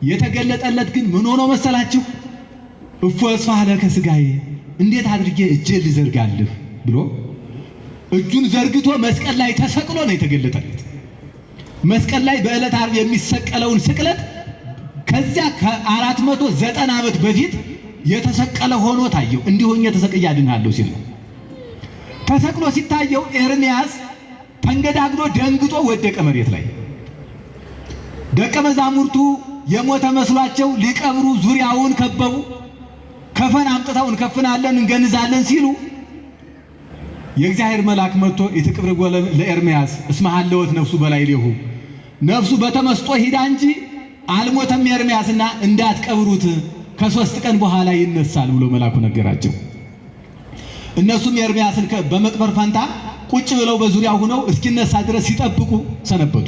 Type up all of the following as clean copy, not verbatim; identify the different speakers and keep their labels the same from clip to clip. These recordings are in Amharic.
Speaker 1: የተገለጠለት ግን ምን ሆኖ መሰላችሁ? እፎ እስፋህ ለከ ሥጋዬ፣ እንዴት አድርጌ እጄን ልዘርጋልህ ብሎ እጁን ዘርግቶ መስቀል ላይ ተሰቅሎ ነው የተገለጠለት። መስቀል ላይ በዕለተ ዓርብ የሚሰቀለውን ስቅለት ከዚያ ከ490 ዓመት በፊት የተሰቀለ ሆኖ ታየው። እንዲሆኝ ተሰቅዬ አድንሃለሁ ሲል ተሰቅሎ ሲታየው ኤርምያስ ተንገዳግዶ ደንግጦ ወደቀ መሬት ላይ። ደቀ መዛሙርቱ የሞተ መስሏቸው ሊቀብሩ ዙሪያውን ከበቡ። ከፈን አምጥተው እንከፍናለን እንገንዛለን ሲሉ የእግዚአብሔር መልአክ መጥቶ ይትቅብርጎ ለኤርምያስ እስመ ሀለወት ነፍሱ በላዕሌሁ፣ ነፍሱ በተመስጦ ሂዳ እንጂ አልሞተም ኤርምያስና እንዳትቀብሩት ከ3 ቀን በኋላ ይነሳል ብሎ መልአኩ ነገራቸው። እነሱም ኤርምያስን በመቅበር ፈንታ ቁጭ ብለው በዙሪያው ሆነው እስኪነሳ ድረስ ሲጠብቁ ሰነበቱ።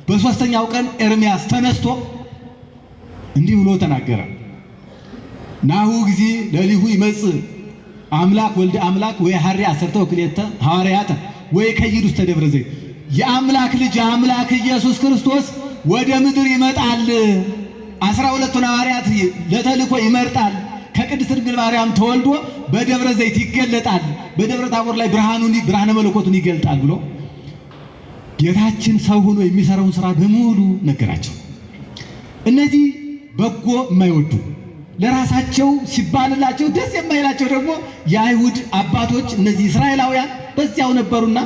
Speaker 1: በ3ኛው ቀን ኤርምያስ ተነስቶ እንዲህ ብሎ ተናገረ። ናሁ ጊዜ ለሊሁ ይመጽእ አምላክ ወልደ አምላክ ወይ ሐሪ 12 ሐዋርያት ወይ ከይዱ ውስተ ደብረ ዘይት፣ የአምላክ ልጅ አምላክ ኢየሱስ ክርስቶስ ወደ ምድር ይመጣል። 12ቱን ሐዋርያት ለተልእኮ ይመርጣል። ከቅድስት ድንግል ማርያም ተወልዶ በደብረ ዘይት ይገለጣል። በደብረ ታቦር ላይ ብርሃነ መለኮቱን ይገልጣል ብሎ ጌታችን ሰው ሆኖ የሚሰራውን ስራ በሙሉ ነገራቸው። እነዚህ በጎ የማይወዱ ለራሳቸው ሲባልላቸው ደስ የማይላቸው ደግሞ የአይሁድ አባቶች እነዚህ እስራኤላውያን በዚያው ነበሩና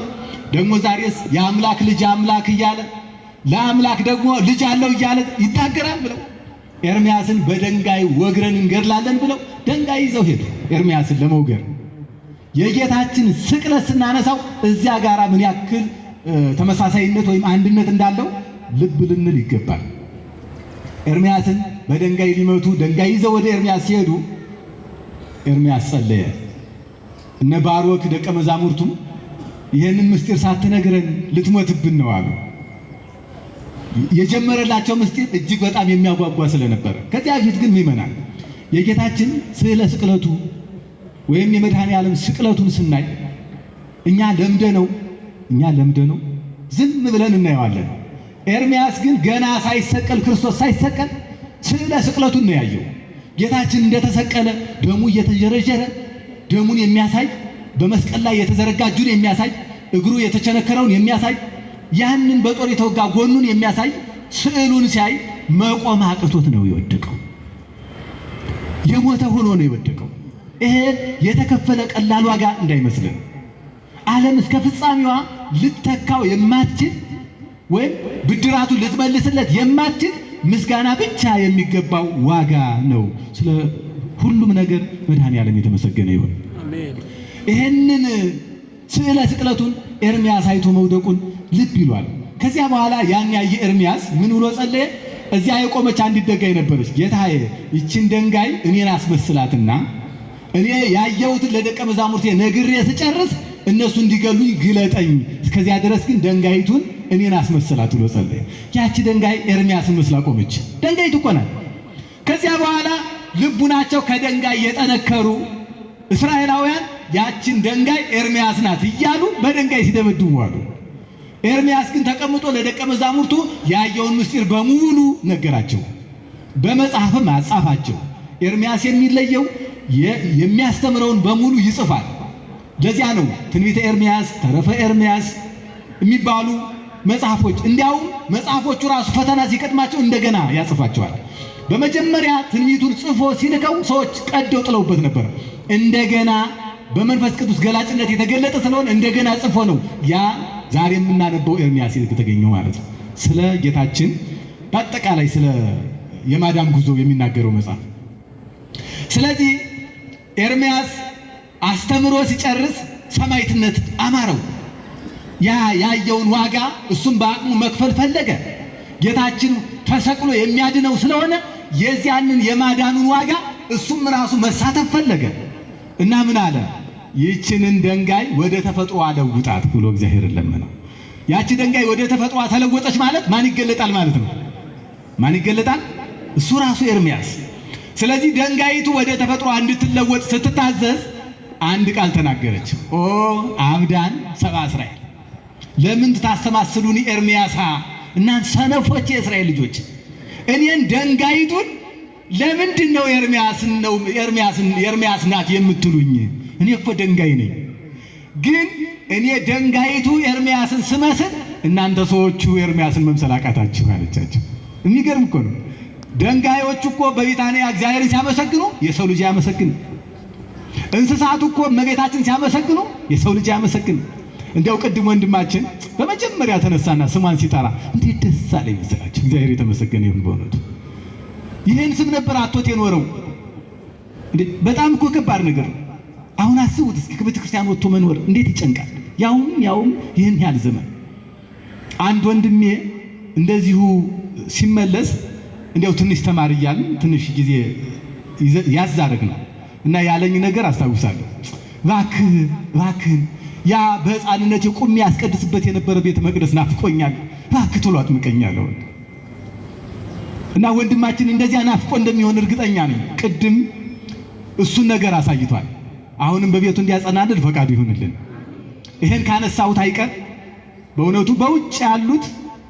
Speaker 1: ደግሞ ዛሬስ የአምላክ ልጅ አምላክ እያለ ለአምላክ ደግሞ ልጅ አለው እያለ ይታገራል ብለው ኤርምያስን በድንጋይ ወግረን እንገድላለን ብለው ድንጋይ ይዘው ሄዱ። ኤርምያስን ለመውገር የጌታችን ስቅለት ስናነሳው እዚያ ጋራ ምን ያክል ተመሳሳይነት ወይም አንድነት እንዳለው ልብ ልንል ይገባል። ኤርምያስን በድንጋይ ሊመቱ ድንጋይ ይዘው ወደ ኤርምያስ ሲሄዱ ኤርምያስ ጸለየ። እነ ባሮክ ደቀ መዛሙርቱ ይህንን ምስጢር ሳትነግረን ልትሞትብን ነው አሉ። የጀመረላቸው ምስጢር እጅግ በጣም የሚያጓጓ ስለነበረ ከዚያ በፊት ግን ምእመናን የጌታችን ስዕለ ስቅለቱ ወይም የመድኃኔ ዓለም ስቅለቱን ስናይ እኛ ለምደነው ዝም ብለን እናየዋለን። ኤርምያስ ግን ገና ሳይሰቀል ክርስቶስ ሳይሰቀል ስዕለ ስቅለቱን ነው ያየው። ጌታችን እንደተሰቀለ ደሙ እየተጀረጀረ ደሙን የሚያሳይ በመስቀል ላይ የተዘረጋ እጁን የሚያሳይ እግሩ የተቸነከረውን የሚያሳይ ያንን በጦር የተወጋ ጎኑን የሚያሳይ ስዕሉን ሲያይ መቆም አቅቶት ነው የወደቀው። የሞተ ሆኖ ነው የወደቀው። ይሄ የተከፈለ ቀላል ዋጋ እንዳይመስልን። ዓለም እስከ ፍጻሜዋ ልትተካው የማትችል ወይም ብድራቱ ልትመልስለት የማትችል ምስጋና ብቻ የሚገባው ዋጋ ነው። ስለ ሁሉም ነገር መድኃኔዓለም የተመሰገነ ይሁን። አሜን። ይሄንን ስዕለ ስቅለቱን ኤርምያስ አይቶ መውደቁን ልብ ይሏል። ከዚያ በኋላ ያን ያየ ኤርምያስ ምን ብሎ ጸለየ? እዚያ የቆመች አንዲት ድንጋይ ነበረች። ጌታዬ ይችን ድንጋይ እኔን አስመስላትና እኔ ያየሁትን ለደቀ መዛሙርቴ ነግሬ ስጨርስ እነሱ እንዲገሉኝ ግለጠኝ፣ እስከዚያ ድረስ ግን ድንጋይቱን እኔን አስመስላት ብሎ ጸለየ። ያቺ ድንጋይ ኤርምያስን መስላ ቆመች። ድንጋይቱ እኮ ናት። ከዚያ በኋላ ልቡናቸው ከድንጋይ የጠነከሩ እስራኤላውያን ያችን ድንጋይ ኤርምያስ ናት እያሉ በድንጋይ ሲደበድቡ አሉ። ኤርምያስ ግን ተቀምጦ ለደቀ መዛሙርቱ ያየውን ምስጢር በሙሉ ነገራቸው፣ በመጽሐፍም አጻፋቸው። ኤርምያስ የሚለየው የሚያስተምረውን በሙሉ ይጽፋል። ለዚያ ነው ትንቢተ ኤርምያስ፣ ተረፈ ኤርምያስ የሚባሉ መጽሐፎች። እንዲያውም መጽሐፎቹ ራሱ ፈተና ሲቀድማቸው እንደገና ያጽፋቸዋል። በመጀመሪያ ትንቢቱን ጽፎ ሲልከው ሰዎች ቀደው ጥለውበት ነበር። እንደገና በመንፈስ ቅዱስ ገላጭነት የተገለጠ ስለሆነ እንደገና ጽፎ ነው ያ ዛሬ የምናነበው ኤርምያስ የተገኘው ማለት ነው። ስለ ጌታችን በአጠቃላይ ስለ የማዳን ጉዞ የሚናገረው መጽሐፍ። ስለዚህ ኤርምያስ አስተምሮ ሲጨርስ ሰማዕትነት አማረው። ያ ያየውን ዋጋ እሱም በአቅሙ መክፈል ፈለገ። ጌታችን ተሰቅሎ የሚያድነው ስለሆነ የዚያንን የማዳኑን ዋጋ እሱም ራሱ መሳተፍ ፈለገ እና ምን አለ? ይህችንን ድንጋይ ወደ ተፈጥሮ አለውጣት ብሎ እግዚአብሔርን ለመነው። ያቺ ድንጋይ ወደ ተፈጥሮ ተለወጠች ማለት ማን ይገለጣል ማለት ነው? ማን ይገለጣል? እሱ ራሱ ኤርምያስ። ስለዚህ ድንጋይቱ ወደ ተፈጥሮ እንድትለወጥ ስትታዘዝ አንድ ቃል ተናገረች። ኦ አብዳን ሰብአ እስራኤል ለምን ታስተማስሉኒ ኤርምያስ፣ እናንተ ሰነፎች የእስራኤል ልጆች እኔን ደንጋይቱን ለምንድን ነው ኤርምያስ ናት የምትሉኝ? እኔ እኮ ደንጋይ ነኝ። ግን እኔ ደንጋይቱ ኤርምያስን ስመስል እናንተ ሰዎቹ ኤርምያስን መምሰል አቃታችሁ አለቻቸው። የሚገርም እኮ ነው። ደንጋዮቹ እኮ በቢታንያ እግዚአብሔርን ሲያመሰግኑ የሰው ልጅ ያመሰግን። እንስሳቱ እኮ እመቤታችን ሲያመሰግኑ የሰው ልጅ ያመሰግን። እንዲያው ቅድም ወንድማችን በመጀመሪያ ተነሳና ስሟን ሲጠራ እንዴት ደስ አለኝ መሰላችሁ። እግዚአብሔር የተመሰገነ ይሁን በእውነቱ። ይህን ስም ነበር አቶት የኖረው። በጣም እኮ ከባድ ነገር ነው። አሁን አስቡት እስኪ ከቤተ ክርስቲያን ወጥቶ መኖር እንዴት ይጨንቃል። ያውም ይህን ያህል ዘመን። አንድ ወንድሜ እንደዚሁ ሲመለስ እንዲያው ትንሽ ተማሪ እያልን ትንሽ ጊዜ ያዛረግ ነው እና ያለኝ ነገር አስታውሳለሁ። እባክህን ያ በሕፃንነት የቁሜ ያስቀድስበት የነበረ ቤተ መቅደስ ናፍቆኛል፣ እባክህ ቶሎ አጥምቀኛለሁ። እና ወንድማችን እንደዚያ ናፍቆ እንደሚሆን እርግጠኛ ነኝ። ቅድም እሱን ነገር አሳይቷል። አሁንም በቤቱ እንዲያጸናልን ፈቃዱ ይሁንልን። ይሄን ካነሳሁት አይቀር በእውነቱ በውጭ ያሉት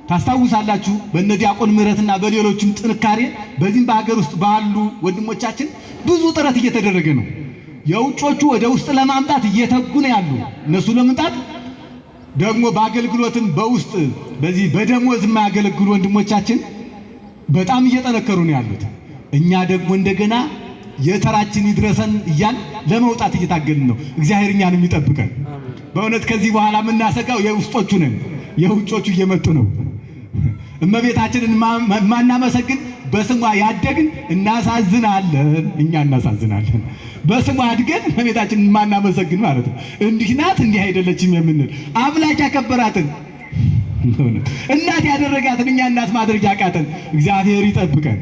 Speaker 1: ታስታውሳላችሁ፣ በእነ ዲያቆን ምህረትና በሌሎችም ጥንካሬ በዚህም በሀገር ውስጥ ባሉ ወንድሞቻችን ብዙ ጥረት እየተደረገ ነው። የውጮቹ ወደ ውስጥ ለማምጣት እየተጉ ነው ያሉ። እነሱ ለመምጣት ደግሞ በአገልግሎትም በውስጥ በዚህ በደሞዝ የማያገለግሉ ወንድሞቻችን በጣም እየጠነከሩ ነው ያሉት። እኛ ደግሞ እንደገና የተራችን ይድረሰን እያል ለመውጣት እየታገልን ነው። እግዚአብሔር እኛንም ይጠብቀን። በእውነት ከዚህ በኋላ የምናሰጋው የውስጦቹ ነን። የውጮቹ እየመጡ ነው። እመቤታችንን ማናመሰግን በስሟ ያደግን እናሳዝናለን። እኛ እናሳዝናለን። በስሟ አድገን እመቤታችንን ማናመሰግን ማለት ነው። እንዲህ ናት እንዲህ አይደለችም የምንል አምላክ ያከበራትን እናት ያደረጋትን እኛ እናት ማድረግ ያቃተን እግዚአብሔር ይጠብቀን።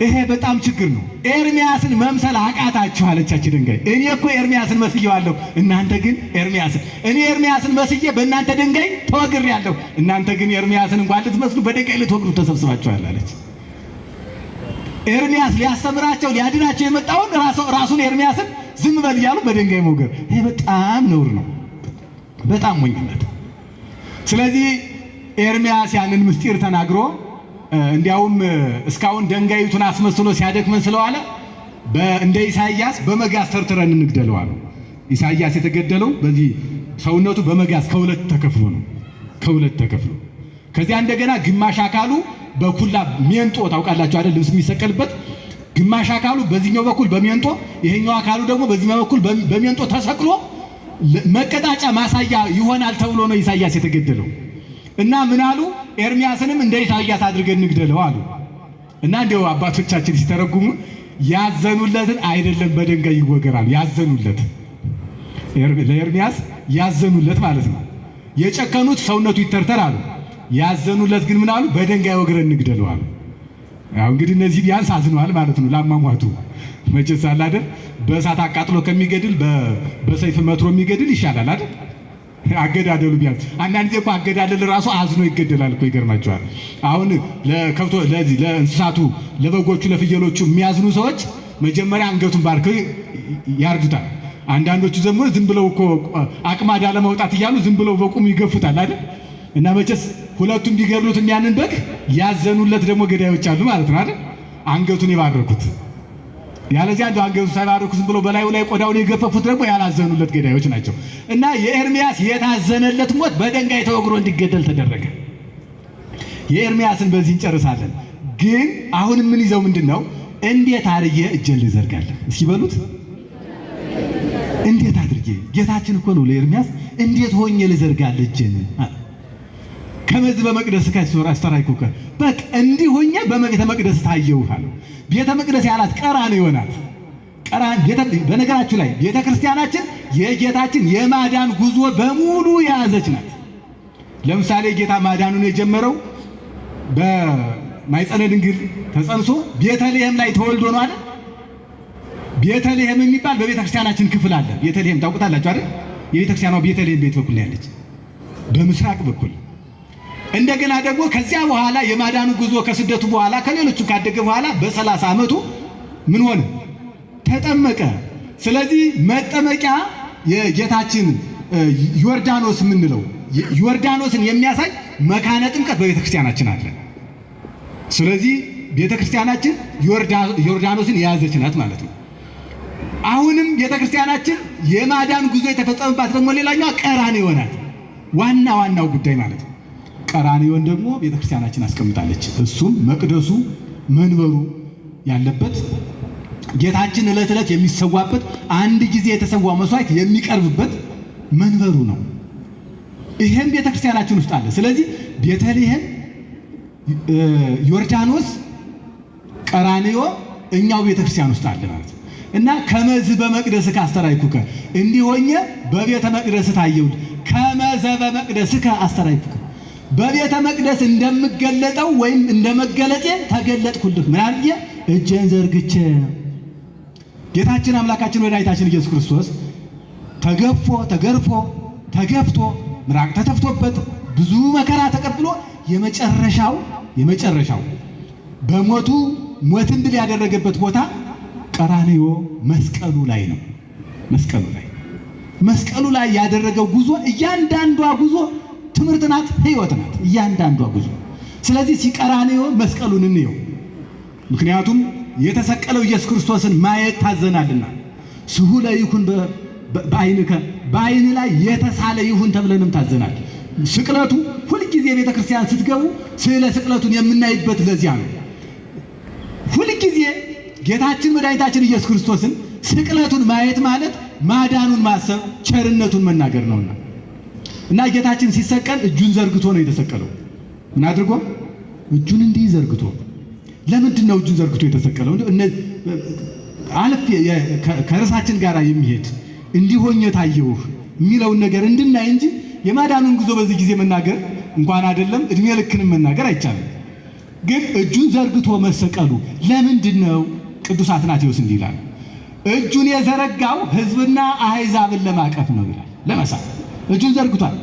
Speaker 1: ይሄ በጣም ችግር ነው። ኤርምያስን መምሰል አቃታችሁ አለቻችሁ ድንጋይ። እኔ እኮ ኤርምያስን መስዬዋለሁ፣ እናንተ ግን እኔ ኤርምያስን መስዬ በእናንተ ድንጋይ ተወግሬያለሁ፣ እናንተ ግን ኤርምያስን እንኳን ልትመስሉ በድንጋይ ልትወግሩ ተሰብስባችኋል አለች። ኤርምያስ ሊያስተምራቸው ሊያድናቸው የመጣውን ራሱን ኤርምያስን ዝም በል እያሉ በድንጋይ መውገር፣ ይሄ በጣም ነውር ነው፣ በጣም ሞኝነት። ስለዚህ ኤርምያስ ያንን ምስጢር ተናግሮ እንዲያውም እስካሁን ደንጋይቱን አስመስሎ ሲያደክመን ስለዋለ እንደ ኢሳይያስ በመጋዝ ተርትረን እንግደለው አሉ። ኢሳይያስ የተገደለው በዚህ ሰውነቱ በመጋዝ ከሁለት ተከፍሎ ነው። ከዚያ እንደገና ግማሽ አካሉ በኩላ ሜንጦ ታውቃላችሁ አይደል? ልብስ የሚሰቀልበት ግማሽ አካሉ በዚህኛው በኩል በሜንጦ፣ ይሄኛው አካሉ ደግሞ በዚህኛው በኩል በሜንጦ ተሰቅሎ መቀጣጫ ማሳያ ይሆናል ተብሎ ነው ኢሳይያስ የተገደለው። እና ምን አሉ? ኤርምያስንም እንደ ኢሳይያስ አድርገን እንግደለው አሉ። እና እንደው አባቶቻችን ሲተረጉሙ ያዘኑለትን አይደለም በድንጋይ ይወገራሉ፣ ያዘኑለት ለኤርምያስ ያዘኑለት ማለት ነው። የጨከኑት ሰውነቱ ይተርተር አሉ። ያዘኑለት ግን ምን አሉ? በድንጋይ ወግረን እንግደለው አሉ። ያው እንግዲህ እነዚህ ቢያንስ አዝነዋል ማለት ነው ላሟሟቱ። መቼስ አለ አይደል በእሳት አቃጥሎ ከሚገድል በሰይፍ መትሮ የሚገድል ይሻላል አይደል? አገዳደሉ ቢያንስ አንዳንድ ጊዜ እኮ አገዳደል ራሱ አዝኖ ይገደላል እኮ ይገርማቸዋል። አሁን ለከብቶ ለእንስሳቱ ለበጎቹ ለፍየሎቹ የሚያዝኑ ሰዎች መጀመሪያ አንገቱን ባርከው ያርዱታል። አንዳንዶቹ ደግሞ ዝም ብለው እኮ አቅማዳ ለመውጣት እያሉ ዝም ብለው በቁሙ ይገፉታል አይደል? እና መቼስ ሁለቱም ቢገድሉት ያንን በግ ያዘኑለት ደግሞ ገዳዮች አሉ ማለት ነው አይደል? አንገቱን የባረኩት ያለዚያ አንዱ አንገቱ ሳይባረኩ ዝም ብሎ በላዩ ላይ ቆዳውን የገፈፉት ደግሞ ያላዘኑለት ገዳዮች ናቸው። እና የኤርምያስ የታዘነለት ሞት በድንጋይ ተወግሮ እንዲገደል ተደረገ። የኤርምያስን በዚህ እንጨርሳለን። ግን አሁን ምን ይዘው ምንድነው? እንዴት አድርጌ እጄን ልዘርጋለሁ? እስኪ በሉት። እንዴት አድርጌ? ጌታችን እኮ ነው ለኤርምያስ እንዴት ሆኜ ልዘርጋለሁ እጄን? ከመዝ በመቅደስ ከሶራ አስተራይኩከ በቃ እንዲህ ሆኜ በቤተ መቅደስ ታየው አለው። ቤተ መቅደስ ያላት ቀራንዮ ናት። በነገራችሁ ላይ ቤተ ክርስቲያናችን የጌታችን የማዳን ጉዞ በሙሉ የያዘች ናት። ለምሳሌ ጌታ ማዳኑን የጀመረው በማኅፀነ ድንግል ተጸንሶ ቤተልሔም ላይ ተወልዶ ነው አይደል? ቤተልሔም የሚባል በቤተ ክርስቲያናችን ክፍል አለ። ቤተልሔም ታውቁታላችሁ አይደል? የቤተ ክርስቲያኗ ቤተልሔም ቤት በኩል ያለች በምስራቅ በኩል። እንደገና ደግሞ ከዚያ በኋላ የማዳኑ ጉዞ ከስደቱ በኋላ ከሌሎቹ ካደገ በኋላ በ30 ዓመቱ ምን ሆነ? ተጠመቀ። ስለዚህ መጠመቂያ የጌታችን ዮርዳኖስ የምንለው ዮርዳኖስን የሚያሳይ መካነ ጥምቀት በቤተ ክርስቲያናችን አለ። ስለዚህ ቤተክርስቲያናችን ዮርዳኖስን የያዘች ናት ማለት ነው። አሁንም ቤተክርስቲያናችን የማዳን ጉዞ የተፈጸመባት ደግሞ ሌላኛዋ ቀራንዮ ናት። ዋናው ጉዳይ ማለት ነው። ቀራንዮን ደግሞ ቤተክርስቲያናችን አስቀምጣለች። እሱም መቅደሱ መንበሩ ያለበት ጌታችን ዕለት ዕለት የሚሰዋበት አንድ ጊዜ የተሰዋ መስዋዕት የሚቀርብበት መንበሩ ነው። ይሄም ቤተክርስቲያናችን ውስጥ አለ። ስለዚህ ቤተልሔም፣ ዮርዳኖስ፣ ቀራንዮ እኛው ቤተክርስቲያን ውስጥ አለ ማለት ነው። እና ከመዝ በመቅደስከ አስተርአይኩከ እንዲህ ሆኜ በቤተ መቅደስ ታየው። ከመዘ በመቅደስከ አስተርአይኩከ በቤተ መቅደስ እንደምገለጠው ወይም እንደመገለጤ ተገለጥኩልህ። ምን አልየ እጄን ዘርግቼ ጌታችን አምላካችን መድኃኒታችን ኢየሱስ ክርስቶስ ተገፎ ተገርፎ ተገፍቶ ምራቅ ተተፍቶበት ብዙ መከራ ተቀብሎ የመጨረሻው በሞቱ ሞትን ድል ያደረገበት ቦታ ቀራንዮ መስቀሉ ላይ ነው። መስቀሉ ላይ ያደረገው ጉዞ እያንዳንዷ ጉዞ ትምህርት ናት፣ ሕይወት ናት እያንዳንዷ ጉዞ። ስለዚህ ሲቀራንዮ መስቀሉን እንየው። ምክንያቱም የተሰቀለው ኢየሱስ ክርስቶስን ማየት ታዘናልና ስሁለ ይኩን በዓይንከ በዓይን ላይ የተሳለ ይሁን ተብለንም ታዘናል። ስቅለቱ ሁልጊዜ ቤተ ክርስቲያን ስትገቡ ስለ ስቅለቱን የምናይበት ለዚያ ነው። ሁልጊዜ ጌታችን መድኃኒታችን ኢየሱስ ክርስቶስን ስቅለቱን ማየት ማለት ማዳኑን ማሰብ ቸርነቱን መናገር ነውና እና ጌታችን ሲሰቀል እጁን ዘርግቶ ነው የተሰቀለው። ምን አድርጎ? እጁን እንዲህ ዘርግቶ። ለምንድን ነው እጁን ዘርግቶ የተሰቀለው? አልፍ ከርሳችን ጋር የሚሄድ እንዲሆኝ ታየውህ የሚለውን ነገር እንድናይ እንጂ የማዳኑን ጉዞ በዚህ ጊዜ መናገር እንኳን አይደለም እድሜ ልክንም መናገር አይቻልም። ግን እጁን ዘርግቶ መሰቀሉ ለምንድን ነው? ቅዱስ አትናቴዎስ እንዲህ ይላል፣ እጁን የዘረጋው ሕዝብና አሕዛብን ለማቀፍ ነው ይላል። ለመሳብ እጁን ዘርግቷል።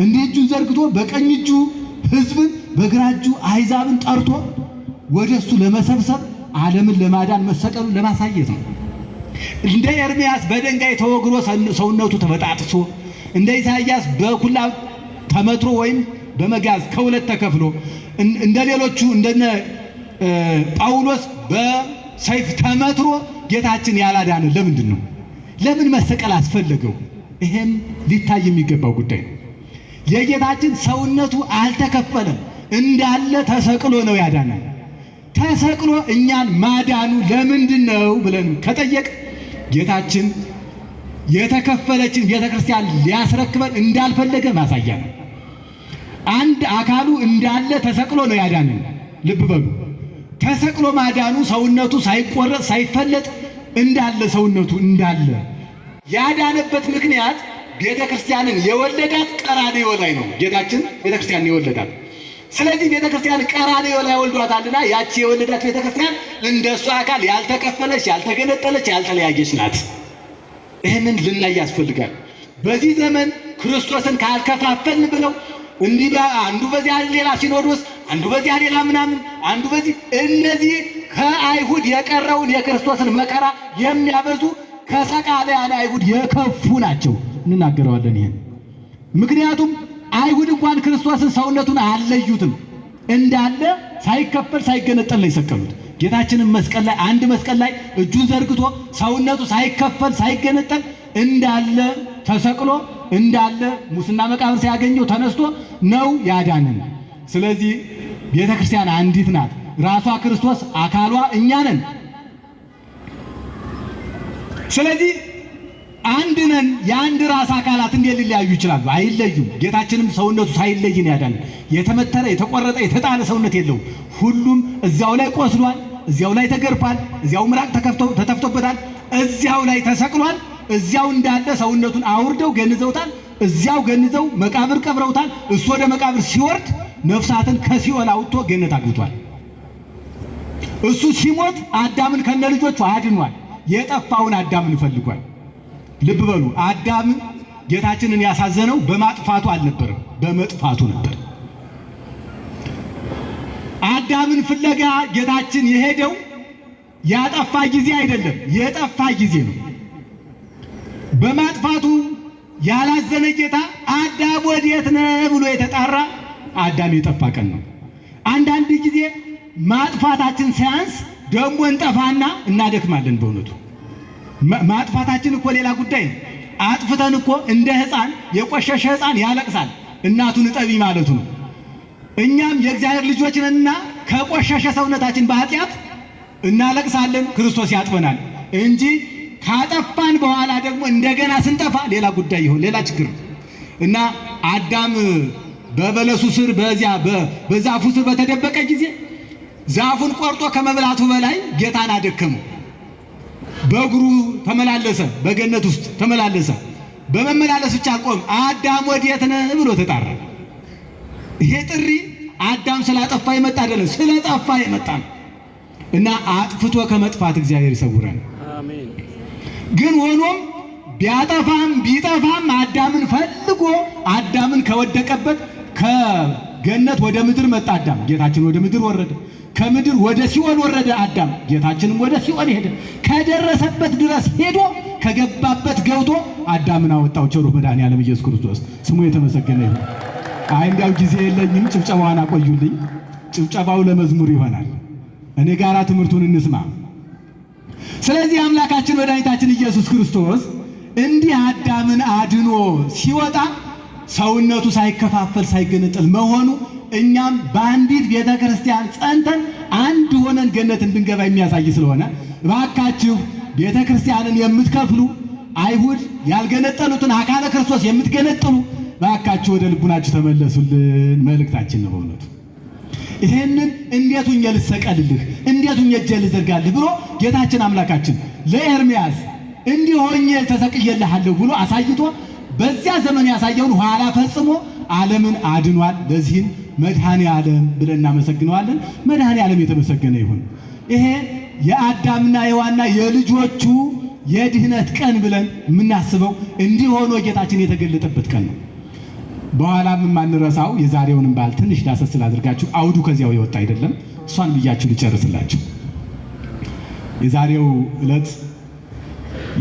Speaker 1: እንዲህ እጁን ዘርግቶ በቀኝ እጁ ሕዝብን በግራ እጁ አሕዛብን ጠርቶ ወደሱ ለመሰብሰብ ዓለምን ለማዳን መሰቀሉ ለማሳየት ነው። እንደ ኤርምያስ በድንጋይ ተወግሮ ሰውነቱ ተበጣጥሶ፣ እንደ ኢሳይያስ በኩላብ ተመትሮ ወይም በመጋዝ ከሁለት ተከፍሎ፣ እንደ ሌሎቹ እንደነ ጳውሎስ በሰይፍ ተመትሮ ጌታችን ያላዳነ ለምንድን ነው? ለምን መሰቀል አስፈለገው? ይሄም ሊታይ የሚገባው ጉዳይ ነው። የጌታችን ሰውነቱ አልተከፈለም፣ እንዳለ ተሰቅሎ ነው ያዳነን። ተሰቅሎ እኛን ማዳኑ ለምንድን ነው ብለን ከጠየቅ ጌታችን የተከፈለችን ቤተክርስቲያን ሊያስረክበን እንዳልፈለገ ማሳያ ነው። አንድ አካሉ እንዳለ ተሰቅሎ ነው ያዳነን። ልብ በሉ፣ ተሰቅሎ ማዳኑ ሰውነቱ ሳይቆረጥ ሳይፈለጥ እንዳለ ሰውነቱ እንዳለ ያዳነበት ምክንያት ቤተክርስቲያንን የወለዳት ቀራንዮ ላይ ነው። ጌታችን ቤተክርስቲያንን የወለዳት። ስለዚህ ቤተክርስቲያን ቀራንዮ ላይ ወልዷታልና ያቺ የወለዳት ቤተክርስቲያን እንደሱ አካል ያልተከፈለች፣ ያልተገነጠለች፣ ያልተለያየች ናት። ይህንን ልናይ ያስፈልጋል። በዚህ ዘመን ክርስቶስን ካልከፋፈልን ብለው እንዲህ አንዱ በዚያ ሌላ ሲኖዶስ፣ አንዱ በዚያ ሌላ ምናምን፣ አንዱ በዚህ እነዚህ ከአይሁድ የቀረውን የክርስቶስን መከራ የሚያበዙ ከሰቃልያን አይሁድ የከፉ ናቸው። እንናገረዋለን ይሄን። ምክንያቱም አይሁድ እንኳን ክርስቶስን ሰውነቱን አልለዩትም። እንዳለ ሳይከፈል ሳይገነጠል ነው የሰቀሉት። ጌታችንን መስቀል ላይ አንድ መስቀል ላይ እጁን ዘርግቶ ሰውነቱ ሳይከፈል ሳይገነጠል እንዳለ ተሰቅሎ እንዳለ ሙስና መቃብር ሲያገኘው ተነስቶ ነው ያዳነን። ስለዚህ ቤተ ክርስቲያን አንዲት ናት። ራሷ ክርስቶስ አካሏ እኛ ነን። ስለዚህ አንድ ነን። የአንድ ራስ አካላት እንዴት ሊለያዩ ይችላሉ? አይለዩም። ጌታችንም ሰውነቱ ሳይለይን ያዳነን። የተመተረ የተቆረጠ የተጣለ ሰውነት የለውም። ሁሉም እዚያው ላይ ቆስሏል፣ እዚያው ላይ ተገርፏል፣ እዚያው ምራቅ ተተፍቶበታል፣ እዚያው ላይ ተሰቅሏል። እዚያው እንዳለ ሰውነቱን አውርደው ገንዘውታል። እዚያው ገንዘው መቃብር ቀብረውታል። እሱ ወደ መቃብር ሲወርድ ነፍሳትን ከሲኦል አውጥቶ ገነት አግብቷል። እሱ ሲሞት አዳምን ከነ ልጆቹ አድኗል። የጠፋውን አዳምን ፈልጓል። ልብ በሉ፣ አዳም ጌታችንን ያሳዘነው በማጥፋቱ አልነበረም፣ በመጥፋቱ ነበር። አዳምን ፍለጋ ጌታችን የሄደው ያጠፋ ጊዜ አይደለም፣ የጠፋ ጊዜ ነው። በማጥፋቱ ያላዘነ ጌታ አዳም ወዴት ነህ ብሎ የተጣራ አዳም የጠፋ ቀን ነው። አንዳንድ ጊዜ ማጥፋታችን ሳያንስ ደግሞ እንጠፋና እናደክማለን። በእውነቱ ማጥፋታችን እኮ ሌላ ጉዳይ ነው። አጥፍተን እኮ እንደ ሕፃን የቆሸሸ ሕፃን ያለቅሳል እናቱን እጠቢ ማለቱ ነው። እኛም የእግዚአብሔር ልጆች ነንና ከቆሸሸ ሰውነታችን በኃጢአት እናለቅሳለን፣ ክርስቶስ ያጥበናል እንጂ ካጠፋን በኋላ ደግሞ እንደገና ስንጠፋ ሌላ ጉዳይ ይሆን ሌላ ችግር እና አዳም በበለሱ ስር በዛፉ ስር በተደበቀ ጊዜ ዛፉን ቆርጦ ከመብላቱ በላይ ጌታን አደከመው። በእግሩ ተመላለሰ፣ በገነት ውስጥ ተመላለሰ። በመመላለስ ብቻ አልቆም፣ አዳም ወዴት ነህ ብሎ ተጣራ። ይሄ ጥሪ አዳም ስላጠፋ የመጣ አይደለም፣ ስለጠፋ የመጣ ነው እና አጥፍቶ ከመጥፋት እግዚአብሔር ይሰውራል። አሜን። ግን ሆኖም ቢጠፋም አዳምን ፈልጎ አዳምን ከወደቀበት ከገነት ወደ ምድር መጣ። አዳም ጌታችን ወደ ምድር ወረደ። ከምድር ወደ ሲኦል ወረደ አዳም፣ ጌታችንም ወደ ሲኦል ሄደ። ከደረሰበት ድረስ ሄዶ ከገባበት ገብቶ አዳምን አወጣው። ቸሩ መድኃኔዓለም ኢየሱስ ክርስቶስ ስሙ የተመሰገነ ይሁን። አይ እንዲያው ጊዜ የለኝም፣ ጭብጨባዋን አቆዩልኝ። ጭብጨባው ለመዝሙር ይሆናል። እኔ ጋራ ትምህርቱን እንስማ። ስለዚህ አምላካችን መድኃኒታችን ኢየሱስ ክርስቶስ እንዲህ አዳምን አድኖ ሲወጣ ሰውነቱ ሳይከፋፈል ሳይገነጠል መሆኑ እኛም በአንዲት ቤተ ክርስቲያን ጸንተን አንድ ሆነን ገነት እንድንገባ የሚያሳይ ስለሆነ እባካችሁ ቤተ ክርስቲያንን የምትከፍሉ አይሁድ ያልገነጠሉትን አካለ ክርስቶስ የምትገነጥሉ እባካችሁ ወደ ልቡናችሁ ተመለሱልን መልእክታችን ነው። በእውነቱ ይሄንን እንዴት ሁኜ ልሰቀልልህ፣ እንዴት ሁኜ እጄን ልዘርጋልህ ብሎ ጌታችን አምላካችን ለኤርምያስ እንዲህ ሆኜ ተሰቅዬልሃለሁ ብሎ አሳይቶ በዚያ ዘመን ያሳየውን ኋላ ፈጽሞ ዓለምን አድኗል። ለዚህም መድኃኔ ዓለም ብለን እናመሰግነዋለን። መድኃኔ ዓለም የተመሰገነ ይሁን። ይሄ የአዳምና የዋና የልጆቹ የድህነት ቀን ብለን የምናስበው እንዲህ ሆኖ ጌታችን የተገለጠበት ቀን ነው። በኋላም የማንረሳው የዛሬውንም በዓል ትንሽ ዳሰስ ስላደርጋችሁ አውዱ ከዚያው የወጣ አይደለም። እሷን ብያችሁ ልጨርስላችሁ። የዛሬው ዕለት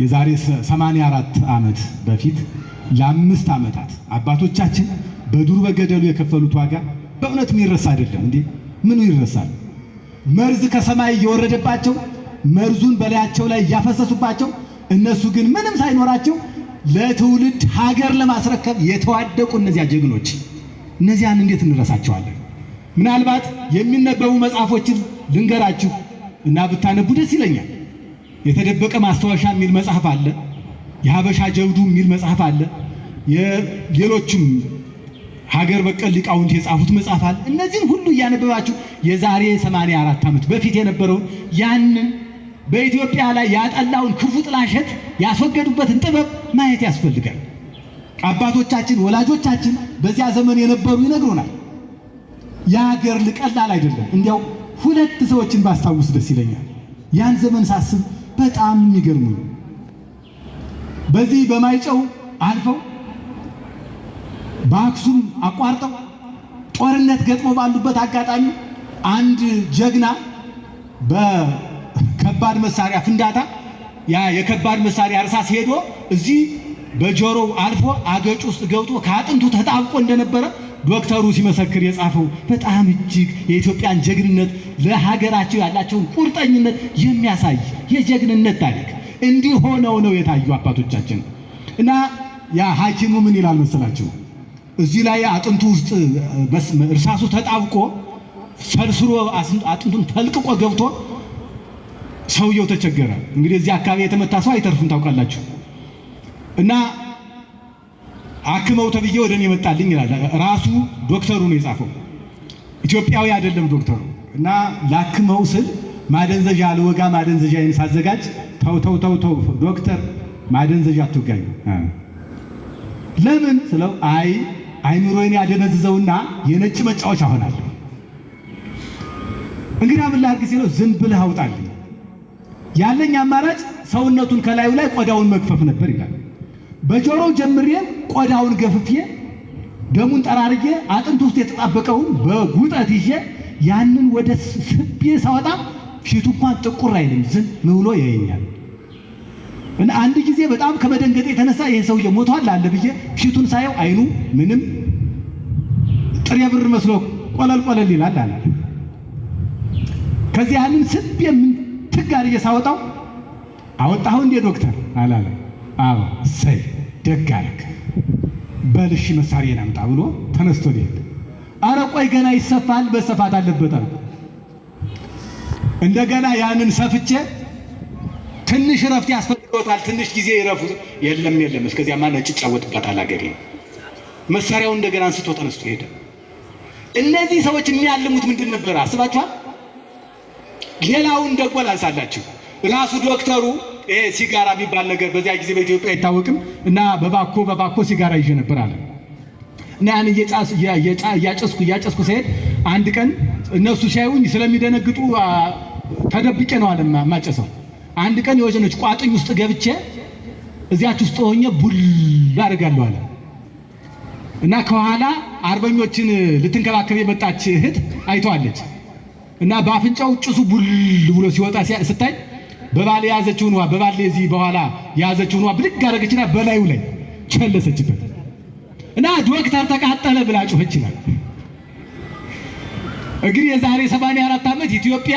Speaker 1: የዛሬ 84 ዓመት በፊት ለ5 ዓመታት አባቶቻችን በዱር በገደሉ የከፈሉት ዋጋ በእውነት የሚረሳ አይደለም። እንዴ ምኑ ይረሳል? መርዝ ከሰማይ እየወረደባቸው መርዙን በላያቸው ላይ እያፈሰሱባቸው እነሱ ግን ምንም ሳይኖራቸው ለትውልድ ሀገር ለማስረከብ የተዋደቁ እነዚያ ጀግኖች እነዚያን እንዴት እንረሳቸዋለን? ምናልባት የሚነበቡ መጽሐፎችን ልንገራችሁ እና ብታነቡ ደስ ይለኛል። የተደበቀ ማስታወሻ የሚል መጽሐፍ አለ። የሀበሻ ጀብዱ የሚል መጽሐፍ አለ። የሌሎችም ሀገር በቀል ሊቃውንት የጻፉት መጽሐፍ አለ። እነዚህን ሁሉ እያነበባችሁ የዛሬ 84 ዓመት በፊት የነበረውን ያንን በኢትዮጵያ ላይ ያጠላውን ክፉ ጥላሸት ያስወገዱበትን ጥበብ ማየት ያስፈልጋል። አባቶቻችን ወላጆቻችን በዚያ ዘመን የነበሩ ይነግሩናል። የሀገር ቀላል አይደለም። እንዲያው 2 ሰዎችን ባስታውስ ደስ ይለኛል። ያን ዘመን ሳስብ በጣም የሚገርም ነው። በዚህ በማይጨው አልፈው በአክሱም አቋርጠው ጦርነት ገጥሞ ባሉበት አጋጣሚ አንድ ጀግና በከባድ መሳሪያ ፍንዳታ የከባድ መሳሪያ እርሳስ ሄዶ እዚህ በጆሮው አልፎ አገጭ ውስጥ ገብቶ ከአጥንቱ ተጣብቆ እንደነበረ ዶክተሩ ሲመሰክር የጻፈው በጣም እጅግ የኢትዮጵያን ጀግንነት ለሀገራቸው ያላቸውን ቁርጠኝነት የሚያሳይ የጀግንነት ታሪክ እንዲህ ሆነው ነው የታዩ አባቶቻችን። እና ያ ሐኪሙ ምን ይላል መሰላችሁ? እዚህ ላይ አጥንቱ ውስጥ እርሳሱ ተጣብቆ ሰልስሮ አጥንቱን ፈልቅቆ ገብቶ ሰውየው ተቸገረ። እንግዲህ እዚህ አካባቢ የተመታ ሰው አይተርፍም ታውቃላችሁ። እና አክመው ተብዬ ወደ እኔ መጣልኝ ይላል። ራሱ ዶክተሩ ነው የጻፈው፣ ኢትዮጵያዊ አይደለም ዶክተሩ። እና ላክመው ስል ማደንዘዣ ልወጋ ማደንዘዣዬን ሳዘጋጅ ተው ዶክተር ማደንዘዣ አትወጋኝ። ለምን ስለው አይ አይምሮዬን ያደነዝዘውና የነጭ መጫወቻ ሆናለሁ። እንግዲህ ምን ላድርግ ሲለው ዝም ብለህ አውጣልኝ። ያለኝ አማራጭ ሰውነቱን ከላዩ ላይ ቆዳውን መግፈፍ ነበር ይላል። በጆሮው ጀምሬ ቆዳውን ገፍፌ ደሙን ጠራርጌ አጥንት ውስጥ የተጣበቀውን በጉጠት ይዤ ያንን ወደ ስቤ ሳወጣ ፊቱ እንኳን ጥቁር አይልም፣ ዝም ብሎ ያየኛል። እና አንድ ጊዜ በጣም ከመደንገጥ የተነሳ ይሄ ሰውዬ ሞቷል አለ ብዬ ፊቱን ሳየው አይኑ ምንም ጥሬ ብር መስሎ ቆለል ይላል አለ። ከዚህ ያንን ስብ የምትጋር እየሳወጣው አወጣሁ እንደ ዶክተር አላለ። አዎ ሰይ ደግ አደረክ፣ በልሽ መሳሪያ ናምጣ ብሎ ተነስቶ ሊሄድ። አረ ቆይ ገና ይሰፋል፣ በሰፋት አለበት አለ። እንደገና ያንን ሰፍቼ ትንሽ ረፍት ያስፈልገዋል፣ ትንሽ ጊዜ ይረፉ። የለም እስከዚያማ ነጭ ጫወትባታል አገሬ። መሳሪያውን እንደገና አንስቶ ተነስቶ ሄደ። እነዚህ ሰዎች የሚያልሙት ምንድን ነበር አስባችኋል? ሌላውን ደግሞ ላንሳላችሁ። ራሱ ዶክተሩ ሲጋራ የሚባል ነገር በዚያ ጊዜ በኢትዮጵያ አይታወቅም እና በባኮ ሲጋራ ይዤ ነበር አለ እና ያን እያጨስኩ ሲሄድ አንድ ቀን እነሱ ሲያዩኝ ስለሚደነግጡ ተደብቄ ነው አለ ማጨሰው። አንድ ቀን የወጀኖች ቋጥኝ ውስጥ ገብቼ እዚያች ውስጥ ሆኜ ቡል አደርጋለሁ አለ እና ከኋላ አርበኞችን ልትንከባከብ የመጣች እህት አይተዋለች እና በአፍንጫው ጭሱ ቡል ብሎ ሲወጣ ስታይ በባለ ያዘችውን ውሃ በባለ እዚህ በኋላ ያዘችውን ውሃ ብድግ አደረገችና በላዩ ላይ ቸለሰችበት እና ዶክተር ተቃጠለ ብላ ጮኸች ይላል። እንግዲህ የዛሬ 84 ዓመት ኢትዮጵያ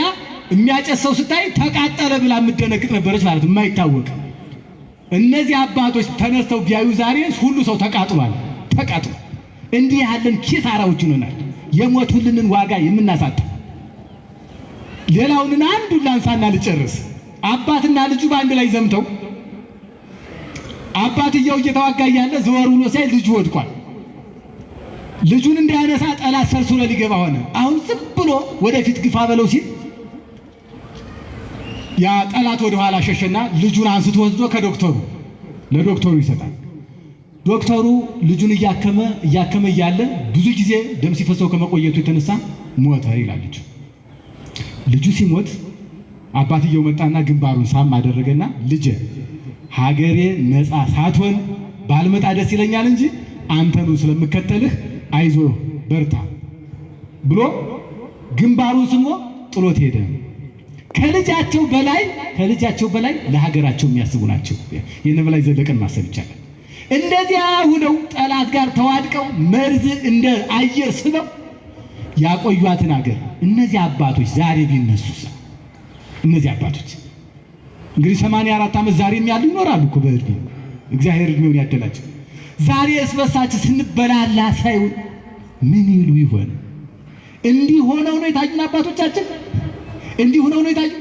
Speaker 1: የሚያጨሰው ስታይ ተቃጠለ ብላ የምትደነግጥ ነበረች ማለት ነው። የማይታወቅ እነዚህ አባቶች ተነስተው ቢያዩ ዛሬ ሁሉ ሰው ተቃጥሏል። እንዲህ ያለን ኪሳራዎች ሆነናል። የሞቱልንን ዋጋ የምናሳጣ። ሌላውን አንዱን ላንሳና ልጨርስ። አባትና ልጁ በአንድ ላይ ዘምተው አባትየው እየተዋጋ እያለ ዘወር ብሎ ሲያይ ልጁ ወድቋል። ልጁን እንዳያነሳ ጠላት ሰልስሎ ሊገባ ሆነ። አሁን ዝም ብሎ ወደፊት ግፋ በለው ሲል ያ ጠላት ወደ ኋላ ሸሸና ልጁን አንስቶ ወስዶ ለዶክተሩ ይሰጣል። ዶክተሩ ልጁን እያከመ እያለ ብዙ ጊዜ ደም ሲፈሰው ከመቆየቱ የተነሳ ሞተ ይላል። ልጁ ሲሞት አባትየው መጣና ግንባሩን ሳም አደረገና ልጄ ሀገሬ ነፃ ሳትሆን ባልመጣ ደስ ይለኛል እንጂ አንተኑ ስለምከተልህ አይዞ በርታ ብሎ ግንባሩን ስሞ ጥሎት ሄደ። ከልጃቸው በላይ ለሀገራቸው የሚያስቡ ናቸው። ይህን በላይ ዘለቀን ማሰብ ይቻላል። እንደዚያ ሁነው ጠላት ጋር ተዋድቀው መርዝ እንደ አየር ስበው ያቆዩአትን ሀገር እነዚህ አባቶች ዛሬ ቢነሱስ? እነዚህ አባቶች እንግዲህ 84 ዓመት ዛሬም ያሉ ይኖራሉ እኮ በእድሜ እግዚአብሔር እድሜውን ያደላቸው። ዛሬ እስበሳችን ስንበላላ ሳይሆን ምን ይሉ ይሆን? እንዲህ ሆነው ነው የታዩን አባቶቻችን። እንዲህ ሆነው ነው የታዩ።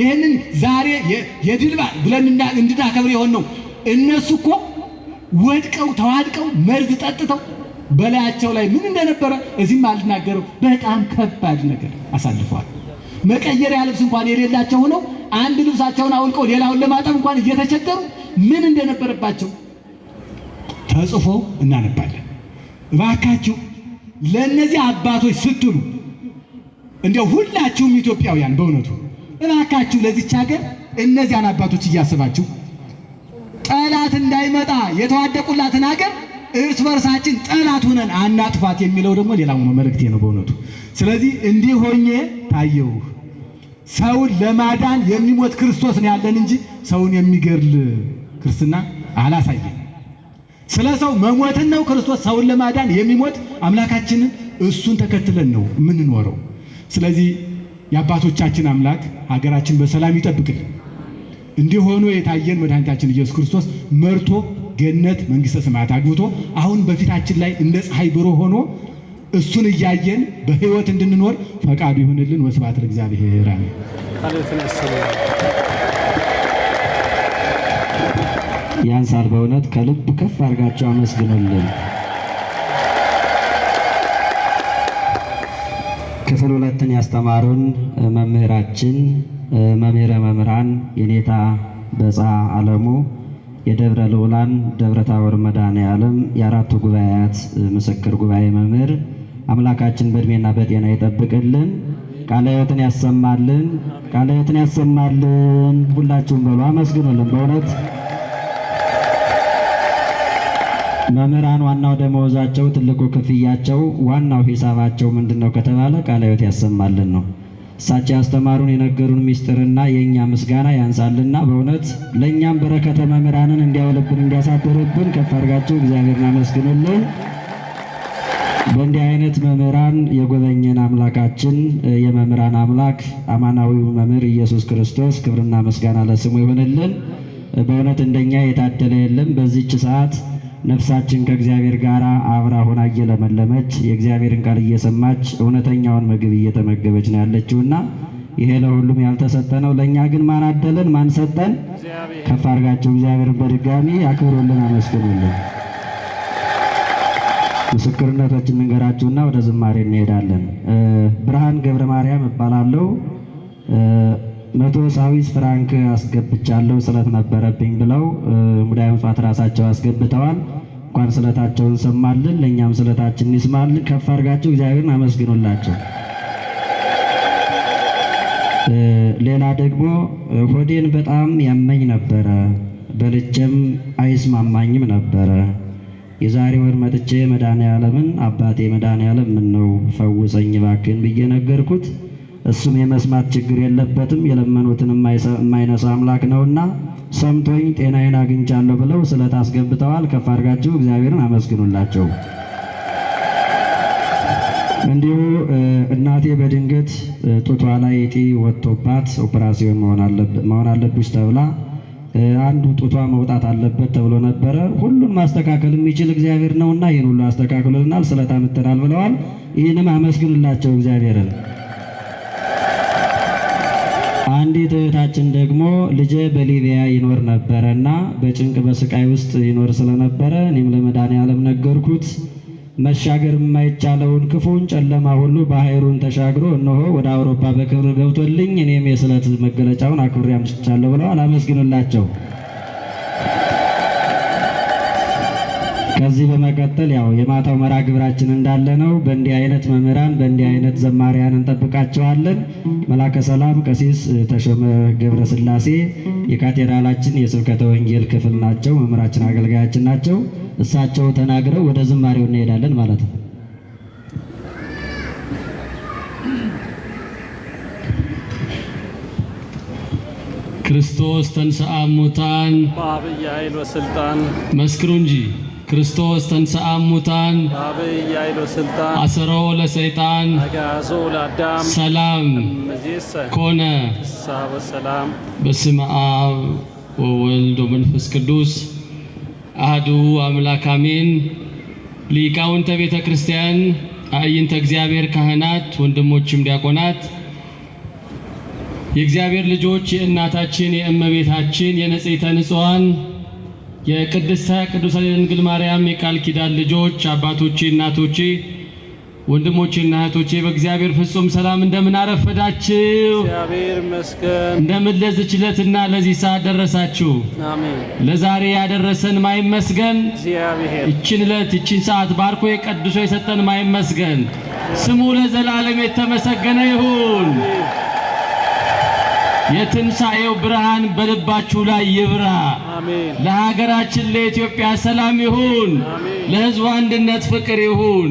Speaker 1: ይሄንን ዛሬ የድል በዓል ብለን እንድናከብር የሆን ነው። እነሱ እኮ ወድቀው ተዋድቀው መርዝ ጠጥተው በላያቸው ላይ ምን እንደነበረ እዚህም አልናገረው በጣም ከባድ ነገር አሳልፈዋል። መቀየሪያ ልብስ እንኳን የሌላቸው ሆነው አንድ ልብሳቸውን አውልቀው ሌላውን ለማጠብ እንኳን እየተቸገሩ ምን እንደነበረባቸው ተጽፎ እናነባለን። እባካችሁ ለእነዚህ አባቶች ስትሉ እንደው ሁላችሁም ኢትዮጵያውያን በእውነቱ እባካችሁ ለዚች ሀገር እነዚያን አባቶች እያስባችሁ ጠላት እንዳይመጣ የተዋደቁላትን ሀገር እርስ በርሳችን ጠላት ሆነን አናጥፋት የሚለው ደግሞ ሌላው ነው መልእክቴ ነው በእውነቱ። ስለዚህ እንዲህ ሆኜ ታየው ሰውን ለማዳን የሚሞት ክርስቶስ ነው ያለን እንጂ ሰውን የሚገድል ክርስትና አላሳየን። ስለ ሰው መሞትን ነው ክርስቶስ ሰውን ለማዳን የሚሞት አምላካችንን እሱን ተከትለን ነው የምንኖረው። ስለዚህ የአባቶቻችን አምላክ ሀገራችን በሰላም ይጠብቅልን። እንዲህ ሆኖ የታየን መድኃኒታችን ኢየሱስ ክርስቶስ መርቶ ገነት መንግሥተ ሰማያት አግብቶ አሁን በፊታችን ላይ እንደ ፀሐይ ብሩህ ሆኖ እሱን እያየን በሕይወት እንድንኖር ፈቃዱ ይሁንልን። ወስብሐት ለእግዚአብሔር አሜን።
Speaker 2: ያንሳል። በእውነት ከልብ ከፍ አድርጋቸው አመስግኑልን። ክፍል ሁለትን ያስተማሩን መምህራችን መምህረ መምህራን የኔታ በፃ ዓለሙ የደብረ ልዑላን ደብረ ታቦር መድኃኔዓለም የአራቱ ጉባኤያት ምስክር ጉባኤ መምህር አምላካችን በእድሜና በጤና ይጠብቅልን፣ ቃለ ሕይወትን ያሰማልን፣ ቃለ ሕይወትን ያሰማልን። ሁላችሁም በሉ አመስግኑልን። በእውነት መምህራን ዋናው ደመወዛቸው ትልቁ ክፍያቸው ዋናው ሂሳባቸው ምንድነው ከተባለ ቃለ ሕይወት ያሰማልን ነው። እሳቸው ያስተማሩን የነገሩን ምስጢርና የእኛ ምስጋና ያንሳልና በእውነት ለእኛም በረከተ መምህራንን እንዲያውልብን እንዲያሳድርብን ከፍ አድርጋችሁ እግዚአብሔርን አመስግኑልን። በእንዲህ አይነት መምህራን የጎበኘን አምላካችን የመምህራን አምላክ አማናዊው መምህር ኢየሱስ ክርስቶስ ክብርና ምስጋና ለስሙ ይሁንልን። በእውነት እንደኛ የታደለ የለም። በዚህች ሰዓት ነፍሳችን ከእግዚአብሔር ጋር አብራ ሆና እየለመለመች የእግዚአብሔርን ቃል እየሰማች እውነተኛውን ምግብ እየተመገበች ነው ያለችውና ይሄ ለሁሉም ያልተሰጠ ነው። ለእኛ ግን ማን አደለን? ማን ሰጠን? ከፍ አድርጋችሁ እግዚአብሔርን በድጋሚ አክብሩልን፣ አመስግኑልን። ምስክርነቶችን እንገራችሁና ወደ ዝማሬ እንሄዳለን። ብርሃን ገብረ ማርያም እባላለሁ። 100 ስዊስ ፍራንክ አስገብቻለሁ ስለት ነበረብኝ ብለው ሙዳየ ምጽዋት ራሳቸው አስገብተዋል። እንኳን ስለታቸውን ሰማልን፣ ለእኛም ስለታችን ይስማልን። ከፍ አድርጋችሁ እግዚአብሔርን አመስግኑላቸው። ሌላ ደግሞ ሆዴን በጣም ያመኝ ነበረ፣ በልቼም አይስማማኝም ነበረ። የዛሬ ወር መጥቼ መድኃኔዓለምን አባቴ መድኃኔዓለም ምን ነው ፈውሰኝ እባክህን ብዬ ነገርኩት። እሱም የመስማት ችግር የለበትም የለመኑትን የማይነሳ አምላክ ነውና ሰምቶኝ ጤናዬን አግኝቻለሁ ብለው ስለት አስገብተዋል። ከፍ አድርጋችሁ እግዚአብሔርን አመስግኑላቸው። እንዲሁ እናቴ በድንገት ጡቷ ላይ እጢ ወጥቶባት ኦፕራሲዮን መሆን አለብሽ ተብላ አንዱ ጡቷ መውጣት አለበት ተብሎ ነበረ። ሁሉን ማስተካከል የሚችል እግዚአብሔር ነውና ይህን ሁሉ አስተካክሎልናል፣ ስለት አምጥተናል ብለዋል። ይህንም አመስግኑላቸው እግዚአብሔርን። አንዲት እህታችን ደግሞ ልጄ በሊቢያ ይኖር ነበረና በጭንቅ በስቃይ ውስጥ ይኖር ስለነበረ እኔም ለመድኃኔዓለም ነገርኩት። መሻገር የማይቻለውን ክፉን ጨለማ ሁሉ ባህሩን ተሻግሮ እነሆ ወደ አውሮፓ በክብር ገብቶልኝ እኔም የስለት መገለጫውን አክብሬ አምጥቻለሁ ብለዋል። አመስግኑላቸው። ከዚህ በመቀጠል ያው የማታው መርሐ ግብራችን እንዳለ ነው። በእንዲህ አይነት መምህራን በእንዲህ አይነት ዘማሪያን እንጠብቃቸዋለን። መላከ ሰላም ቀሲስ ተሾመ ገብረ ሥላሴ የካቴድራላችን የስብከተ ወንጌል ክፍል ናቸው። መምህራችን አገልጋያችን ናቸው። እሳቸው ተናግረው ወደ ዝማሬው እንሄዳለን ማለት ነው።
Speaker 3: ክርስቶስ ተንሥአ እሙታን
Speaker 4: በዐቢይ ኃይል ወሥልጣን
Speaker 3: መስክሩ እንጂ ክርስቶስ ተንሥአ እሙታን
Speaker 4: በዐቢይ ኃይል ወሥልጣን
Speaker 3: አሰሮ ለሰይጣን
Speaker 4: አግዓዞ ለአዳም
Speaker 3: ሰላም
Speaker 4: እምይእዜሰ
Speaker 3: ኮነ።
Speaker 4: ፍስሐ ወሰላም።
Speaker 3: በስመ አብ ወወልድ ወመንፈስ ቅዱስ አሐዱ አምላክ አሜን። ሊቃውንተ ቤተ ክርስቲያን፣ አዕይንተ እግዚአብሔር ካህናት፣ ወንድሞችም ዲያቆናት፣ የእግዚአብሔር ልጆች፣ የእናታችን የእመቤታችን የንጽሕተ ንጹሐን የቅድስተ ቅዱሳን ድንግል ማርያም የቃል ኪዳን ልጆች አባቶቼ፣ እናቶቼ፣ ወንድሞቼና እህቶቼ በእግዚአብሔር ፍጹም ሰላም እንደምን አረፈዳችሁ?
Speaker 4: እግዚአብሔር ይመስገን።
Speaker 3: እንደምን ለዚች ዕለትና ለዚህ ሰዓት ደረሳችሁ?
Speaker 4: አሜን።
Speaker 3: ለዛሬ ያደረሰን ማይመስገን
Speaker 4: እግዚአብሔር
Speaker 3: ይችን ዕለት ይችን ሰዓት ባርኮ የቀድሶ የሰጠን ማይመስገን ስሙ ለዘላለም የተመሰገነ ይሁን። የትንሣኤው ብርሃን በልባችሁ ላይ ይብራ።
Speaker 4: አሜን።
Speaker 3: ለሀገራችን ለኢትዮጵያ ሰላም ይሁን።
Speaker 4: አሜን።
Speaker 3: ለሕዝቡ አንድነት ፍቅር ይሁን።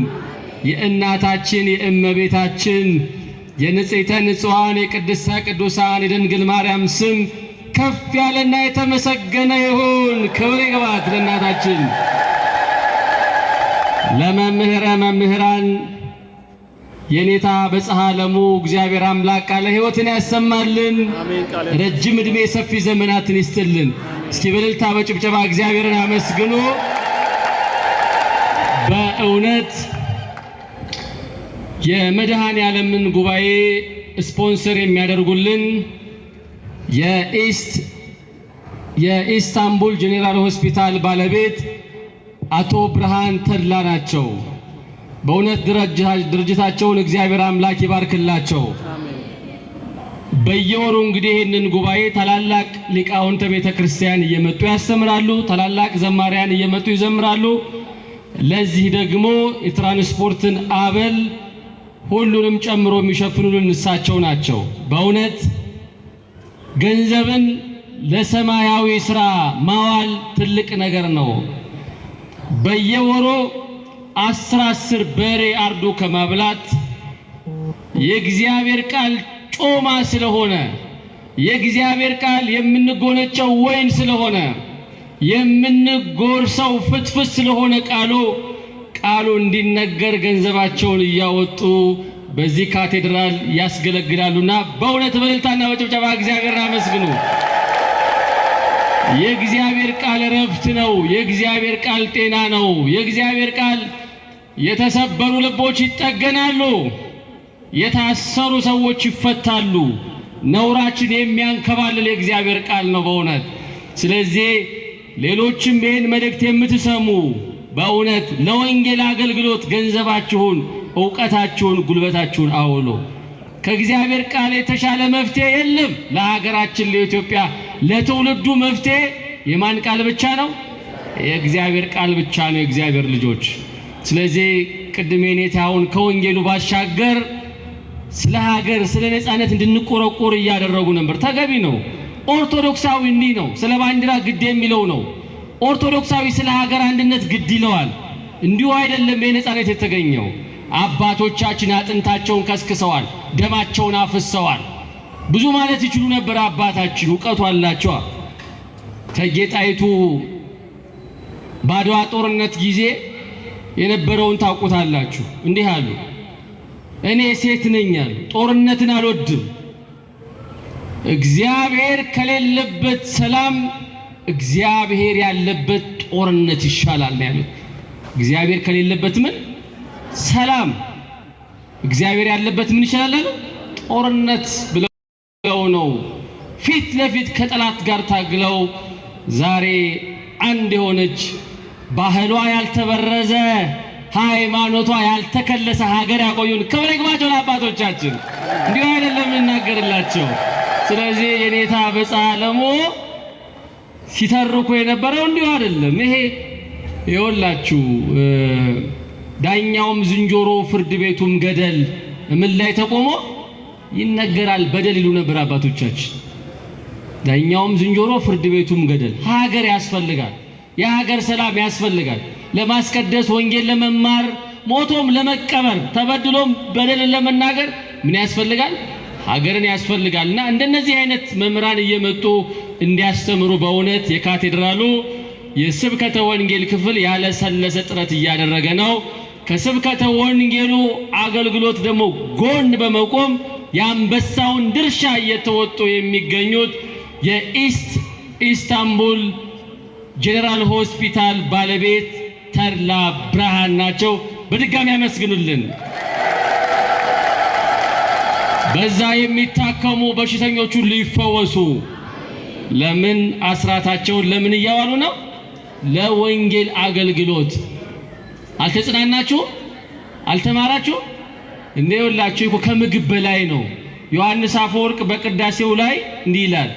Speaker 3: የእናታችን የእመቤታችን የንጽሕተ ንጹሐን የቅድስተ ቅዱሳን የድንግል ማርያም ስም ከፍ ያለና የተመሰገነ ይሁን። ክብር ይግባት ለእናታችን። ለመምህረ መምህራን የኔታ በፀሐ ለሙ እግዚአብሔር አምላክ ቃለ ሕይወትን ያሰማልን።
Speaker 4: አሜን። ቃል
Speaker 3: ረጅም ዕድሜ ሰፊ ዘመናትን ይስጥልን። እስኪ በእልልታ በጭብጨባ እግዚአብሔርን አመስግኑ። በእውነት የመድኃኔዓለምን ጉባኤ ስፖንሰር የሚያደርጉልን የኢስታንቡል ጄኔራል ሆስፒታል ባለቤት አቶ ብርሃን ተድላ ናቸው። በእውነት ድርጅታቸውን እግዚአብሔር አምላክ ይባርክላቸው። በየወሩ እንግዲህ ይህንን ጉባኤ ታላላቅ ሊቃውንተ ቤተ ክርስቲያን እየመጡ ያስተምራሉ። ታላላቅ ዘማሪያን እየመጡ ይዘምራሉ። ለዚህ ደግሞ የትራንስፖርትን አበል ሁሉንም ጨምሮ የሚሸፍኑልን እሳቸው ናቸው። በእውነት ገንዘብን ለሰማያዊ ሥራ ማዋል ትልቅ ነገር ነው። በየወሩ 10 በሬ አርዶ ከማብላት የእግዚአብሔር ቃል ጮማ ስለሆነ የእግዚአብሔር ቃል የምንጎነጨው ወይን ስለሆነ የምንጎርሰው ፍትፍት ስለሆነ ቃሉ እንዲነገር ገንዘባቸውን እያወጡ በዚህ ካቴድራል ያስገለግላሉና በእውነት በእልልታና በጭብጨባ እግዚአብሔርን አመስግኑ። የእግዚአብሔር ቃል ረፍት ነው። የእግዚአብሔር ቃል ጤና ነው። የእግዚአብሔር ቃል የተሰበሩ ልቦች ይጠገናሉ፣ የታሰሩ ሰዎች ይፈታሉ። ነውራችን የሚያንከባልል የእግዚአብሔር ቃል ነው በእውነት። ስለዚህ ሌሎችም ይህን መልእክት የምትሰሙ በእውነት ለወንጌል አገልግሎት ገንዘባችሁን፣ ዕውቀታችሁን፣ ጉልበታችሁን አውሉ። ከእግዚአብሔር ቃል የተሻለ መፍትሄ የለም። ለሀገራችን ለኢትዮጵያ ለትውልዱ መፍትሄ የማን ቃል ብቻ ነው? የእግዚአብሔር ቃል ብቻ ነው። የእግዚአብሔር ልጆች። ስለዚህ ቅድም የኔታውን ከወንጌሉ ባሻገር ስለ ሀገር ስለ ነፃነት እንድንቆረቆር እያደረጉ ነበር። ተገቢ ነው። ኦርቶዶክሳዊ እንዲህ ነው። ስለ ባንዲራ ግድ የሚለው ነው። ኦርቶዶክሳዊ ስለ ሀገር አንድነት ግድ ይለዋል። እንዲሁ አይደለም የነፃነት የተገኘው። አባቶቻችን አጥንታቸውን ከስክሰዋል፣ ደማቸውን አፍሰዋል። ብዙ ማለት ይችሉ ነበር። አባታችን ዕውቀቱ አላቸው። እቴጌ ጣይቱ በአድዋ ጦርነት ጊዜ የነበረውን ታውቁታላችሁ። እንዲህ አሉ፣ እኔ ሴት ነኝ አሉ፣ ጦርነትን አልወድም። እግዚአብሔር ከሌለበት ሰላም እግዚአብሔር ያለበት ጦርነት ይሻላል ነው ያሉት። እግዚአብሔር ከሌለበት ምን ሰላም፣ እግዚአብሔር ያለበት ምን ይሻላል አሉ? ጦርነት ብለው ነው ፊት ለፊት ከጠላት ጋር ታግለው ዛሬ አንድ የሆነች ባህሏ ያልተበረዘ ሃይማኖቷ ያልተከለሰ ሀገር ያቆዩን። ክብር ይግባቸው ለአባቶቻችን። እንዲሁ አይደለም እናገርላቸው። ስለዚህ የኔታ በዓለሙ ሲተርኩ የነበረው እንዲሁ አይደለም። ይሄ ይኸውላችሁ ዳኛውም ዝንጀሮ ፍርድ ቤቱም ገደል ምን ላይ ተቆሞ ይነገራል በደል ይሉ ነበር አባቶቻችን። ዳኛውም ዝንጀሮ ፍርድ ቤቱም ገደል። ሀገር ያስፈልጋል። የሀገር ሰላም ያስፈልጋል። ለማስቀደስ ወንጌል ለመማር ሞቶም ለመቀበር ተበድሎም በደልን ለመናገር ምን ያስፈልጋል? ሀገርን ያስፈልጋልና እንደነዚህ አይነት መምህራን እየመጡ እንዲያስተምሩ በእውነት የካቴድራሉ የስብከተ ወንጌል ክፍል ያለሰለሰ ጥረት እያደረገ ነው። ከስብከተ ወንጌሉ አገልግሎት ደግሞ ጎን በመቆም የአንበሳውን ድርሻ እየተወጡ የሚገኙት የኢስት ኢስታንቡል ጄኔራል ሆስፒታል ባለቤት ተድላ ብርሃን ናቸው። በድጋሚ ያመስግኑልን። በዛ የሚታከሙ በሽተኞቹ ሊፈወሱ ለምን አስራታቸውን ለምን እያዋሉ ነው? ለወንጌል አገልግሎት። አልተጽናናችሁ? አልተማራችሁ? እንደውላችሁ እኮ ከምግብ በላይ ነው። ዮሐንስ አፈወርቅ በቅዳሴው ላይ እንዲህ ይላል፣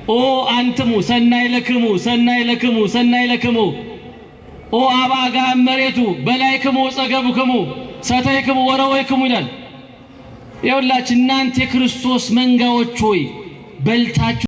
Speaker 3: ኦ አንትሙ ሰናይ ለክሙ ሰናይ ለክሙ ሰናይ ለክሙ ኦ አባጋ መሬቱ በላይክሙ ጸገብክሙ ሰተይክሙ ወረወይክሙ ይላል። ይኸውላችሁ እናንተ የክርስቶስ መንጋዎች ሆይ በልታችሁ